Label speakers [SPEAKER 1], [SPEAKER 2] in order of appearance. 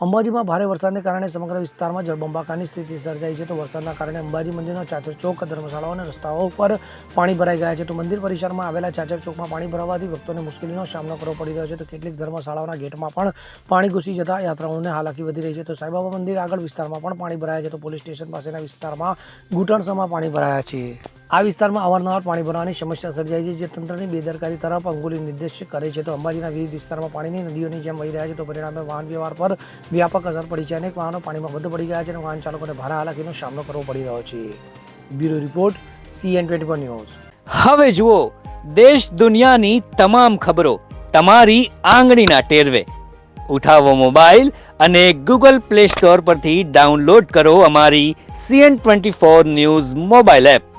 [SPEAKER 1] અંબાજીમાં ભારે વરસાદને કારણે સમગ્ર વિસ્તારમાં જળબંબાકારની સ્થિતિ સર્જાઈ છે. તો વરસાદના કારણે અંબાજી મંદિરના ચાચર ચોક, ધર્મશાળાઓ અને રસ્તાઓ પર પાણી ભરાઈ ગયા છે. તો મંદિર પરિસરમાં આવેલા ચાચર ચોકમાં પાણી ભરાવાથી ભક્તોને મુશ્કેલીનો સામનો કરવો પડી રહ્યો છે. તો કેટલીક ધર્મશાળાઓના ગેટમાં પણ પાણી ઘૂસી જતા યાત્રાળુઓને હાલાકી વધી રહી છે. તો સાંઈબાબા મંદિર આગળ વિસ્તારમાં પણ પાણી ભરાયા છે. તો પોલીસ સ્ટેશન પાસેના વિસ્તારમાં ઘૂંટણસમાં પાણી ભરાયા છે. આ વિસ્તારમાં અવારનવાર પાણી ભરવાની સમસ્યા સર્જાઈ છે, જે તંત્રની બેદરકારી તરફ અંગુલી નિર્દેશ કરે છે. તો અંબાજીના વિવિધ વિસ્તારમાં પાણીની નદીઓની જેમ વહી રહ્યા છે. તો પરિણામે વાહન વ્યવહાર પર વ્યાપક અસર પડી છે. અનેક વાહનો પાણીમાં બંધ પડી ગયા છે અને વાહન ચાલકોને ભારે હાલાકીનો સામનો કરવો પડી રહ્યો છે. Bureau report, CN24 news.
[SPEAKER 2] હવે જુઓ દેશ દુનિયાની તમામ ખબરો તમારી આંગળીના ટેરવે. ઉઠાવો મોબાઈલ અને Google Play Store પરથી ડાઉનલોડ કરો અમારી CN24 ન્યૂઝ મોબાઈલ એપ.